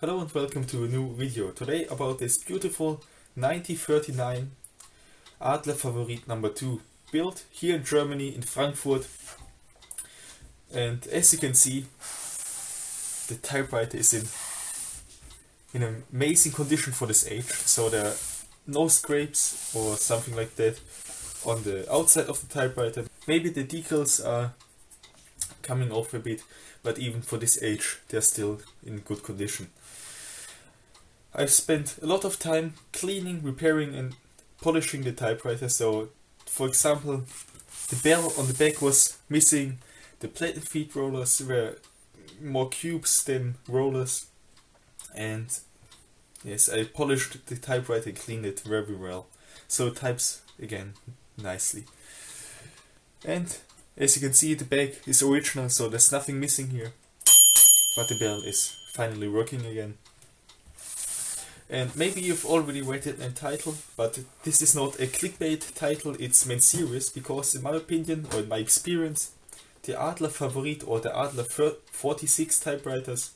Hello and welcome to a new video. Today about this beautiful 1939 Adler Favorit number 2, built here in Germany, in Frankfurt. And as you can see, the typewriter is in an amazing condition for this age. So there are no scrapes or something like that on the outside of the typewriter. Maybe the decals are coming off a bit, but even for this age they're still in good condition. I've spent a lot of time cleaning, repairing and polishing the typewriter. So for example, the bell on the back was missing, the platen feed rollers were more cubes than rollers, and yes, I polished the typewriter and cleaned it very well, so it types again nicely. And as you can see, the back is original, so there's nothing missing here, but the bell is finally working again. And maybe you've already read it in title, but this is not a clickbait title, it's main serious, because in my opinion, or in my experience, the Adler Favorit or the Adler 46 typewriters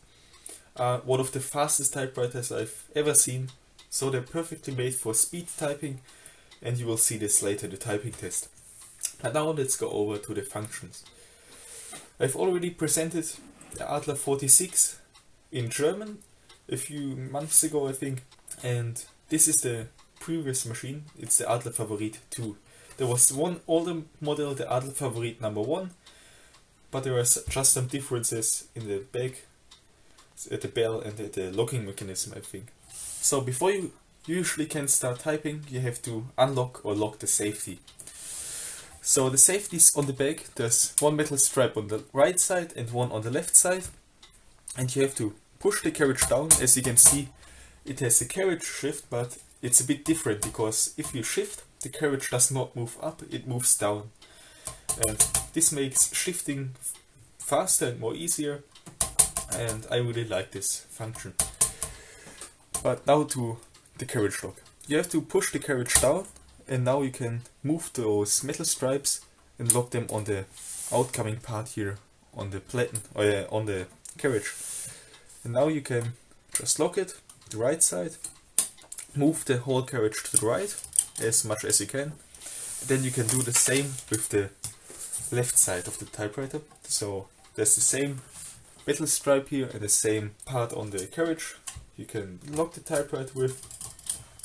are one of the fastest typewriters I've ever seen. So they're perfectly made for speed typing, and you will see this later, the typing test. And now let's go over to the functions. I've already presented the Adler 46 in German a few months ago, I think, and this is the previous machine. It's the Adler Favorit 2. There was one older model, the Adler Favorit number 1, but there are just some differences in the back, at the bell and at the locking mechanism, I think. So before you usually can start typing, you have to unlock or lock the safety. So the safety is on the back. There's one metal strap on the right side and one on the left side, and you have to push the carriage down. As you can see, it has a carriage shift, but it's a bit different, because if you shift, the carriage does not move up, it moves down. And this makes shifting faster and more easier, and I really like this function. But now to the carriage lock. You have to push the carriage down, and now you can move those metal stripes and lock them on the outcoming part here on the platen, or on the carriage. And now you can just lock it, the right side, move the whole carriage to the right as much as you can. And then you can do the same with the left side of the typewriter. So there's the same metal stripe here and the same part on the carriage. You can lock the typewriter with,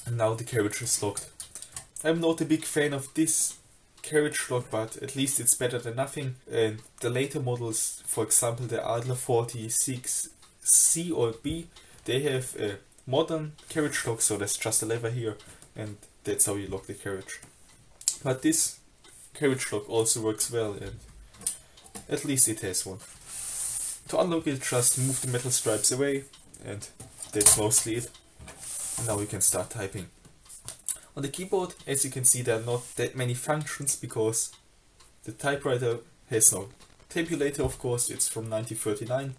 and now the carriage is locked. I'm not a big fan of this carriage lock, but at least it's better than nothing. And the later models, for example the Adler 46 C or B, they have a modern carriage lock, so there's just a lever here, and that's how you lock the carriage. But this carriage lock also works well, and at least it has one. To unlock it, just move the metal stripes away, and that's mostly it. And now we can start typing. On the keyboard, as you can see, there are not that many functions, because the typewriter has no tabulator, of course, it's from 1939,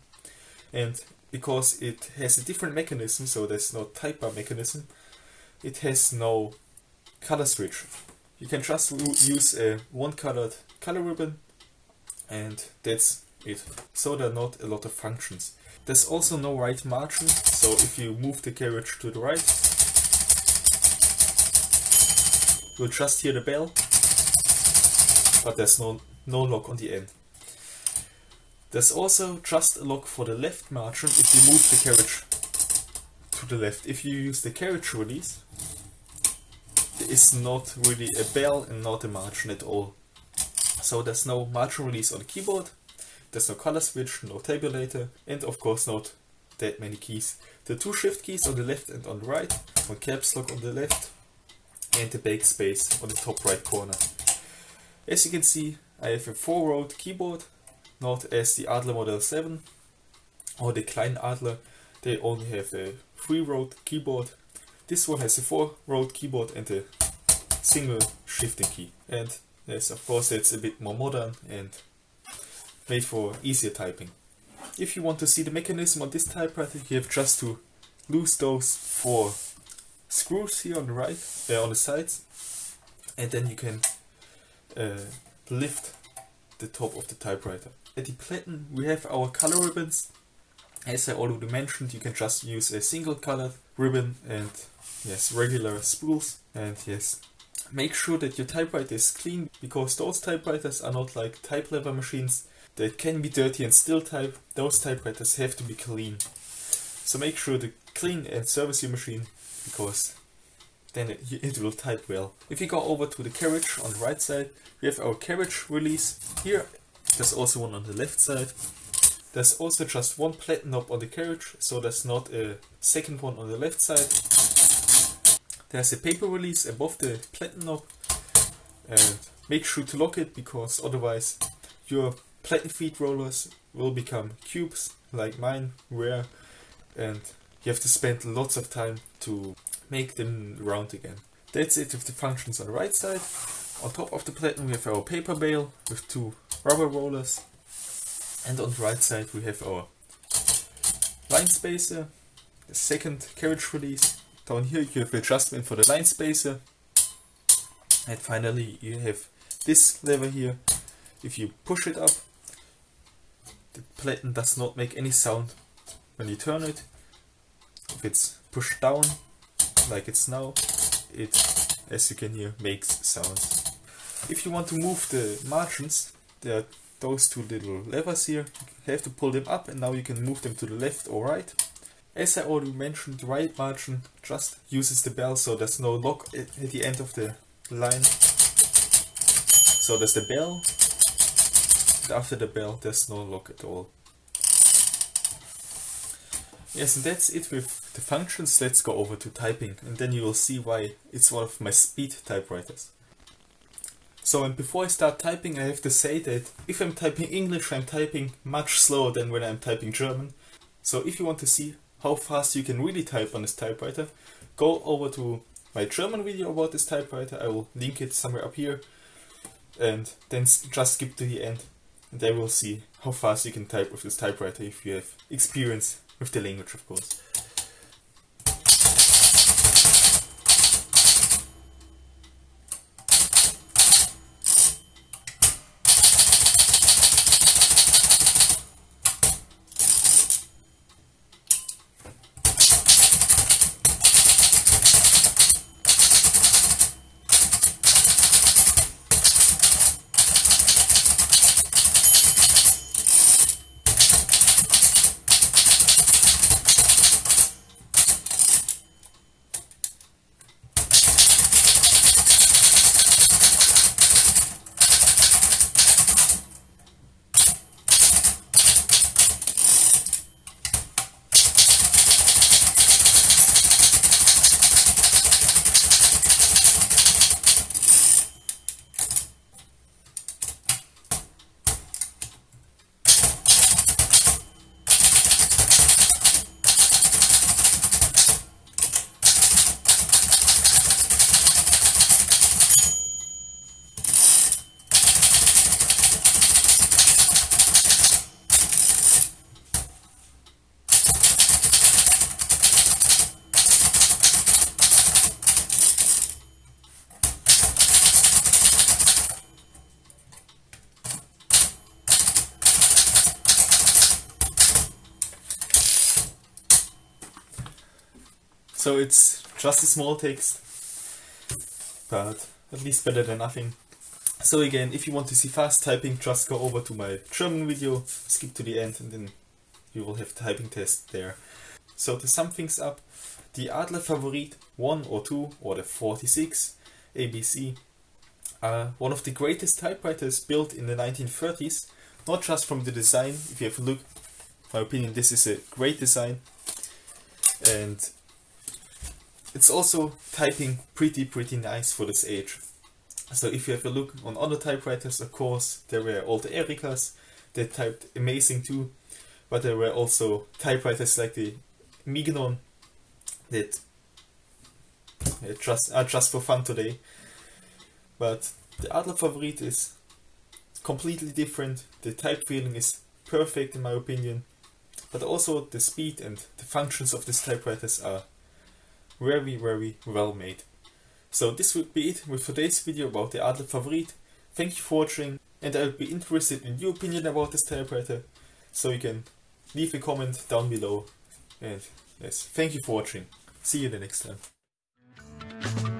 and because it has a different mechanism, so there's no type bar mechanism, it has no color switch. You can just use a one-colored color ribbon, and that's it. So there are not a lot of functions. There's also no right margin, so if you move the carriage to the right, you'll just hear the bell, but there's no lock on the end. There's also just a lock for the left margin if you move the carriage to the left. If you use the carriage release, there is not really a bell and not a margin at all. So there's no margin release on the keyboard, there's no color switch, no tabulator, and of course not that many keys. The two shift keys on the left and on the right, one caps lock on the left, and the backspace on the top right corner. As you can see, I have a 4-road keyboard, not as the Adler Model 7 or the Klein Adler. They only have a 3-road keyboard. This one has a 4-road keyboard and a single shifting key. And yes, of course it's a bit more modern and made for easier typing. If you want to see the mechanism on this typewriter, you have just to loose those 4 screws here on the right, on the sides, and then you can lift the top of the typewriter. At the platen we have our color ribbons, As I already mentioned, you can just use a single colored ribbon and yes, regular spools. And yes, make sure that your typewriter is clean, because those typewriters are not like type lever machines that can be dirty and still type. Those typewriters have to be clean. So make sure to clean and service your machine, because then it will type well. If you go over to the carriage on the right side, we have our carriage release. Here there's also one on the left side. There's also just one platen knob on the carriage, so there's not a second one on the left side. There's a paper release above the platen knob, and make sure to lock it, because otherwise your platen feed rollers will become cubes like mine were, and you have to spend lots of time to make them round again. That's it with the functions on the right side. On top of the platen we have our paper bale with 2 rubber rollers, and on the right side we have our line spacer, the second carriage release. Down here you have adjustment for the line spacer, and finally you have this lever here. If you push it up, the platen does not make any sound when you turn it. If it's pushed down like it's now, it, as you can hear, makes sounds. If you want to move the margins, there are those 2 little levers here. You have to pull them up, and now you can move them to the left or right. As I already mentioned, the right margin just uses the bell, so there's no lock at the end of the line. So there's the bell, and after the bell there's no lock at all. Yes, and that's it with the functions. Let's go over to typing, and then you will see why it's one of my speed typewriters. So, and before I start typing, I have to say that if I'm typing English, I'm typing much slower than when I'm typing German. So if you want to see how fast you can really type on this typewriter, go over to my German video about this typewriter. I will link it somewhere up here, and then just skip to the end, and there we'll see how fast you can type with this typewriter if you have experience with the language, of course. So it's just a small text, but at least better than nothing. So again, if you want to see fast typing, just go over to my German video, skip to the end, and then you will have typing test there. So to sum things up, the Adler Favorit 1 or 2 or the 46 ABC are one of the greatest typewriters built in the 1930s. Not just from the design. If you have a look, in my opinion, this is a great design, and it's also typing pretty nice for this age. So if you have a look on other typewriters, of course, there were all the Ericas that typed amazing too, but there were also typewriters like the Mignon that are just for fun today. But the Adler Favorit is completely different. The type feeling is perfect in my opinion, but also the speed and the functions of these typewriters are very well made. So this would be it with today's video about the Adler Favorit. Thank you for watching, and I would be interested in your opinion about this typewriter, so you can leave a comment down below. And yes, thank you for watching. See you the next time.